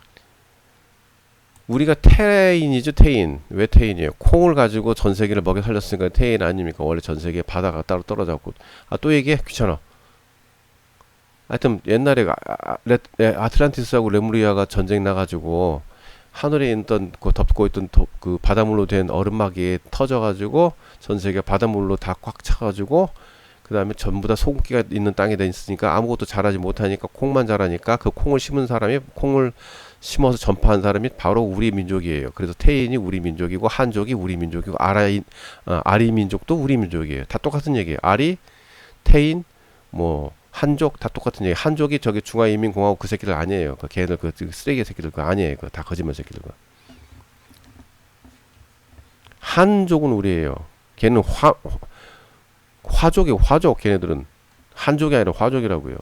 우리가 태인이죠, 태인. 왜 태인이에요? 콩을 가지고 전 세계를 먹여 살렸으니까 태인 아닙니까? 원래 전 세계에 바다가 따로 떨어졌고. 또 얘기해? 귀찮아. 하여튼 옛날에 아틀란티스하고 레무리아가 전쟁 나가지고 하늘에 있던 그 덮고 있던 그 바닷물로 된 얼음막이 터져가지고 전 세계 바닷물로 다 꽉 차가지고, 그 다음에 전부 다 소금기가 있는 땅에 돼 있으니까 아무것도 자라지 못하니까 콩만 자라니까 그 콩을 심은 사람이, 콩을 심어서 전파한 사람이 바로 우리 민족이에요. 그래서 태인이 우리 민족이고 한족이 우리 민족이고 아리 민족도 우리 민족이에요. 다 똑같은 얘기예요. 아리, 태인, 뭐 한족 다 똑같은 얘기. 한족이 저기 중화인민공화국 그 새끼들 아니에요. 그 걔들 그 쓰레기 새끼들 그 아니에요. 그 다 거짓말 새끼들. 한족은 우리예요. 걔는 화족이 화족. 걔네들은 한족이 아니라 화족이라고요.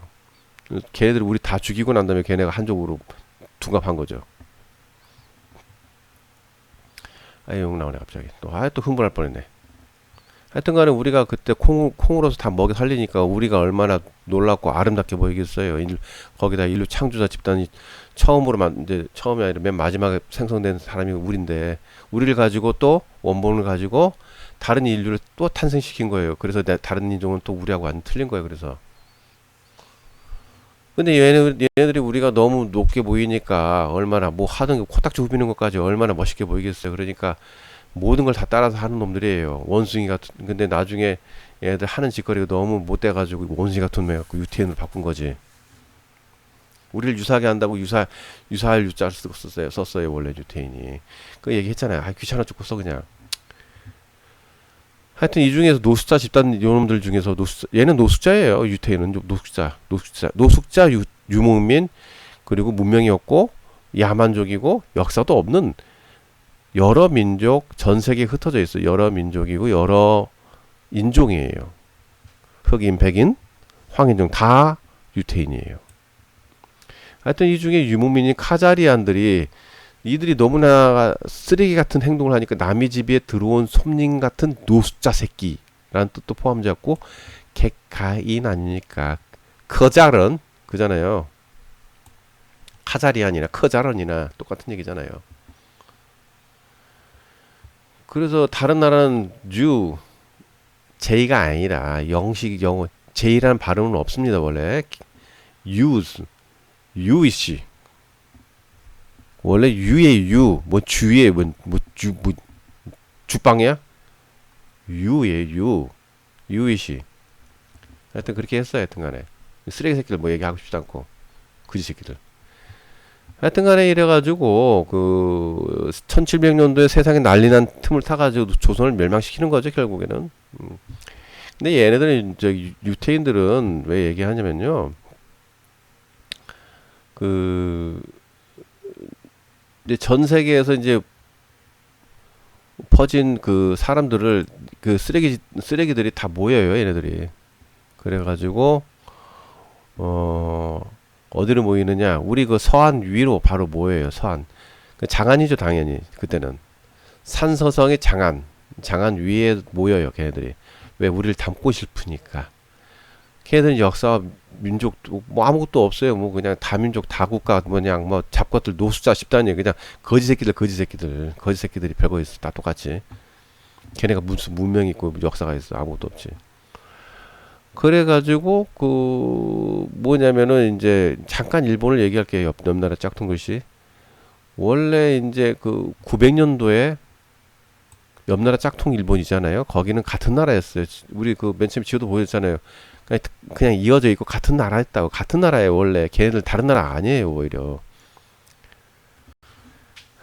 걔네들 우리 다 죽이고 난 다음에 걔네가 한족으로 둔갑한 거죠. 욕 나오네 갑자기. 또 흥분할 뻔했네. 하여튼간에 우리가 그때 콩으로서 다 먹여 살리니까 우리가 얼마나 놀랍고 아름답게 보이겠어요. 거기다 인류 창조자 집단이 이제 처음이 아니라 맨 마지막에 생성된 사람이 우리인데, 우리를 가지고 또 원본을 가지고 다른 인류를 또 탄생시킨 거예요. 그래서 다른 인종은 또 우리하고 완전 틀린 거예요. 그래서. 근데 얘네들이 우리가 너무 높게 보이니까 얼마나 뭐 하던 게 코딱지 후비는 것까지 얼마나 멋있게 보이겠어요. 그러니까 모든 걸 다 따라서 하는 놈들이에요. 원숭이 같은. 근데 나중에 얘들 하는 짓거리가 너무 못돼가지고 원숭이 같은 놈 해갖고 유태인으로 바꾼 거지. 우리를 유사하게 한다고 유사할 유자를 썼어요 원래 유태인이. 그 얘기했잖아요. 귀찮아 죽겠어 그냥. 하여튼 이 중에서 노숙자 집단 요놈들 중에서 얘는 노숙자예요. 유태인은 노숙자 유목민, 그리고 문명이 없고 야만족이고 역사도 없는 여러 민족, 전 세계에 흩어져 있어요. 여러 민족이고 여러 인종이에요. 흑인, 백인, 황인종 다 유태인이에요. 하여튼 이 중에 유목민인 카자리안들이, 이들이 너무나 쓰레기 같은 행동을 하니까 남의 집에 들어온 손님 같은 노숙자 새끼라는 뜻도 포함되었고, 객가인 아니니까 커자른 그잖아요. 카자리안이나 커자런이나 똑같은 얘기잖아요. 그래서 다른 나라는 J가 아니라 영어 J라는 발음은 없습니다. 원래 U이씨. 원래 U의 U, 뭐 주의 주빵이야? U의 U이씨. 하여튼 그렇게 했어요. 하여튼간에 쓰레기 새끼들 뭐 얘기하고 싶지도 않고 그지 새끼들. 하여튼간에 이래가지고 그 1700년도에 세상에 난리난 틈을 타가지고 조선을 멸망시키는 거죠 결국에는. 근데 얘네들은 저 유태인들은 왜 얘기하냐면요. 그 이제 전 세계에서 이제 퍼진 그 사람들을 그 쓰레기들이 다 모여요, 얘네들이. 그래가지고 어 어디로 모이느냐? 우리 그 서안 위로 바로 모여요, 서안. 그 장안이죠, 당연히 그때는 산서성의 장안 위에 모여요, 걔네들이. 왜 우리를 담고 싶으니까. 걔네들은 역사와 민족도 뭐 아무것도 없어요. 뭐 그냥 다민족 다국가 뭐냐 뭐 잡것들 노숙자 집단이에요. 그냥 거지 새끼들이 별거 있어. 다 똑같이. 걔네가 무슨 문명이 있고 역사가 있어. 아무것도 없지. 그래가지고 그 뭐냐면은 이제 잠깐 일본을 얘기할게요. 옆나라 짝퉁 글씨. 원래 이제 그 900년도에 옆나라 짝퉁 일본이잖아요. 거기는 같은 나라였어요. 우리 그 맨 처음 지도도 보였잖아요. 그냥 이어져 있고 같은 나라였다고. 같은 나라에 원래 걔네들 다른 나라 아니에요 오히려.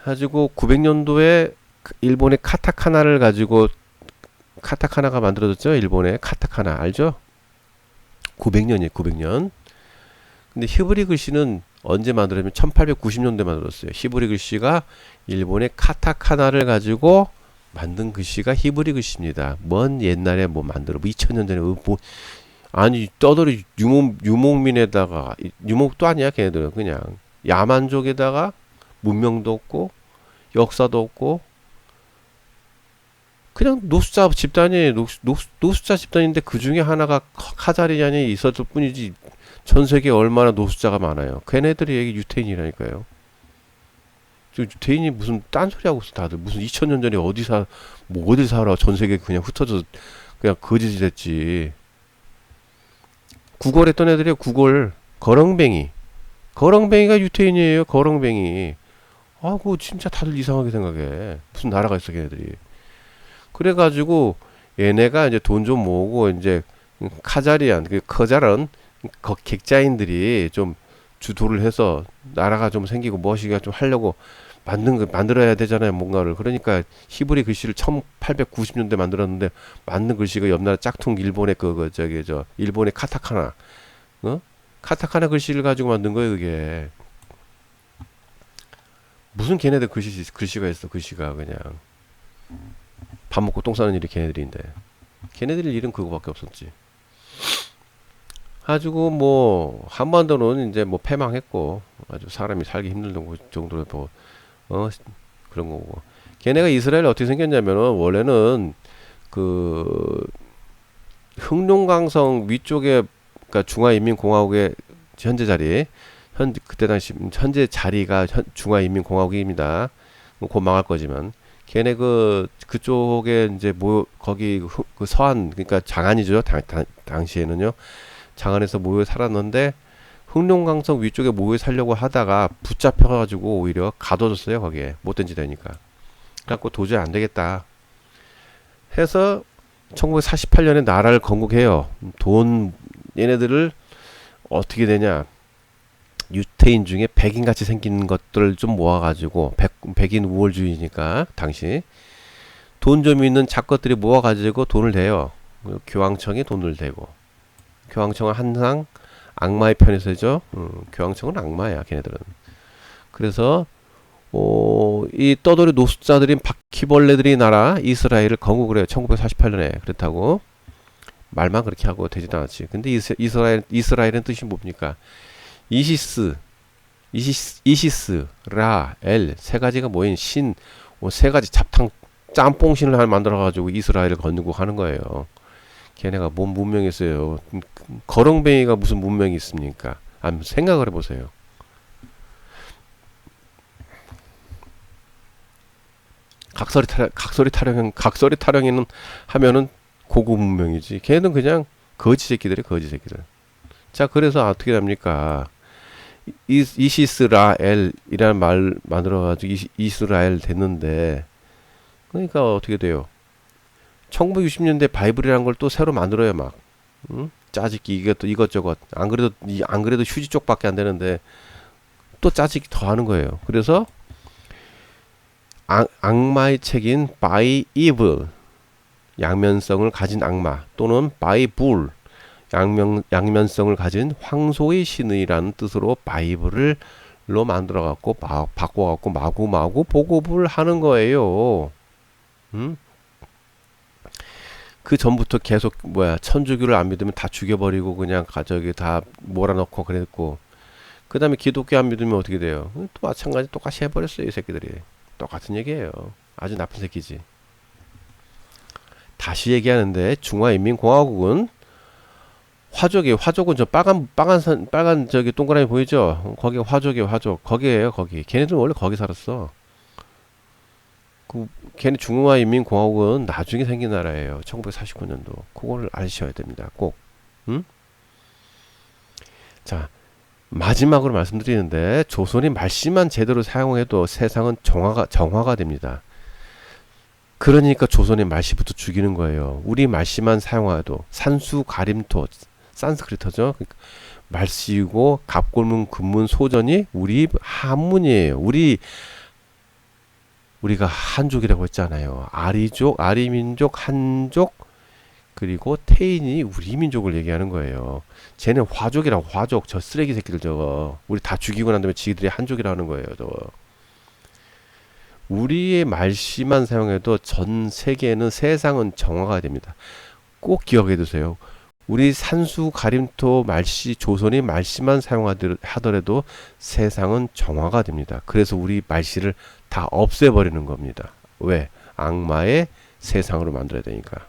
가지고 900년도에 일본의 카타카나를 가지고 카타카나가 만들어졌죠. 일본의 카타카나 알죠? 900년이에요 900년. 근데 히브리 글씨는 언제 만들었냐면 1890년도에 만들었어요. 히브리 글씨가 일본의 카타카나를 가지고 만든 글씨가 히브리 글씨입니다. 먼 옛날에 뭐 만들어 뭐 2000년 전에 뭐 아니 떠돌이 유목민에다가 유목도 아니야 걔네들은 그냥 야만족에다가 문명도 없고 역사도 없고 그냥 노숙자 집단이 노숙자 집단인데 그 중에 하나가 카자리안이 있었을 뿐이지 전 세계에 얼마나 노숙자가 많아요. 걔네들이 얘기 유태인이라니까요. 저 유태인이 무슨 딴소리 하고 있어 다들 무슨 2000년 전에 뭐 어디 살아 전 세계 그냥 흩어져 그냥 거지지 됐지. 구걸 했던 애들이에요. 구걸 거렁뱅이가 유태인이에요. 거렁뱅이. 아, 그거 진짜 다들 이상하게 생각해. 무슨 나라가 있어, 걔네들이. 그래가지고 얘네가 이제 돈 좀 모으고 이제 카자리안, 그 커자란 객자인들이 좀 주도를 해서 나라가 좀 생기고 무엇이가 좀 하려고 만들어야 되잖아요, 뭔가를. 그러니까 히브리 글씨를 1890년대 만들었는데 만든 글씨가 옆나라 짝퉁 일본의 일본의 카타카나, 어? 카타카나 글씨를 가지고 만든 거예요, 그게. 무슨 걔네들 글씨가 있어, 글씨가 그냥. 밥 먹고 똥 싸는 일이 걔네들인데. 걔네들 일은 그거밖에 없었지. 가지고 뭐 한반도는 이제 뭐 패망했고 아주 사람이 살기 힘들 정도로 뭐 그런 거고. 걔네가 이스라엘 어떻게 생겼냐면은 원래는 그 흑룡강성 위쪽에 그러니까 중화인민공화국의 현재 자리 그때 당시 현재 자리가 중화인민공화국입니다. 곧 망할 거지만 걔네 그쪽에 이제 거기 그 서안 그러니까 장안이죠. 당시에는요. 장안에서 모여 살았는데 흑룡강성 위쪽에 모여 살려고 하다가 붙잡혀가지고 오히려 가둬졌어요. 거기에 못된 짓 하니까. 그래갖고 도저히 안 되겠다 해서 1948년에 나라를 건국해요. 얘네들을 어떻게 되냐. 유태인 중에 백인같이 생긴 것들을 좀 모아가지고 백인 우월주의니까 당시 돈 좀 있는 작것들이 모아가지고 돈을 대요. 교황청이 돈을 대고 교황청은 항상 악마의 편에 서죠. 교황청은 악마야 걔네들은. 그래서 이 떠돌이 노숙자들인 바퀴벌레들이 나라 이스라엘을 건국을 해요. 1948년에. 그렇다고 말만 그렇게 하고 되지도 않았지. 근데 이스라엘은 뜻이 뭡니까? 이시스, 라, 엘 세 가지가 모인 세 가지 짬뽕신을 만들어가지고 이스라엘을 건국하는 거예요. 걔네가 뭔 문명이 있어요. 거렁뱅이가 무슨 문명이 있습니까? 한번 생각을 해보세요. 각설이 타령이는 하면은 고급 문명이지. 걔는 그냥 거지 새끼들. 자, 그래서 어떻게 됩니까? 이시스라엘이라는 말 만들어가지고 이스라엘 됐는데, 그러니까 어떻게 돼요? 1960년대 바이블이라는 걸 또 새로 만들어요, 막. 응? 짜집기 이것저것. 안 그래도 휴지 쪽밖에 안 되는데 또 짜집기 더 하는 거예요. 그래서 악마의 책인 by evil 양면성을 가진 악마 또는 바이불 양면성을 가진 황소의 신이라는 뜻으로 바이블을 로 만들어 갖고 바꿔 갖고 마구마구 보급을 하는 거예요. 그 전부터 계속 천주교를 안 믿으면 다 죽여버리고 그냥 저기 다 몰아넣고 그랬고, 그 다음에 기독교 안 믿으면 어떻게 돼요? 또 마찬가지 똑같이 해버렸어요. 이 새끼들이 똑같은 얘기예요. 아주 나쁜 새끼지. 다시 얘기하는데 중화인민공화국은 화족은 저 빨간 저기 동그라미 보이죠? 거기가 화족이에요. 화족 거기에요. 거기 걔네들은 원래 거기 살았어. 걔네 중화인민공화국은 나중에 생긴 나라예요. 1949년도. 그거를 아셔야 됩니다. 꼭. 자, 마지막으로 말씀드리는데 조선이 말씨만 제대로 사용해도 세상은 정화가 됩니다. 그러니까 조선의 말씨부터 죽이는 거예요. 우리 말씨만 사용해도 산수 가림토 산스크리트죠. 그러니까 말씨고 갑골문 금문 소전이 우리 한문이에요. 우리가 한족이라고 했잖아요. 아리족, 아리민족, 한족, 그리고 태인이 우리 민족을 얘기하는 거예요. 쟤는 화족이라고, 화족. 저 쓰레기 새끼들 저거. 우리 다 죽이고 난 다음에 지들이 한족이라는 거예요. 저거. 우리의 말씨만 사용해도 전 세계는 세상은 정화가 됩니다. 꼭 기억해 두세요. 우리 산수, 가림토, 말씨, 조선이 말씨만 사용하더라도 세상은 정화가 됩니다. 그래서 우리 말씨를 다 없애버리는 겁니다. 왜? 악마의 세상으로 만들어야 되니까.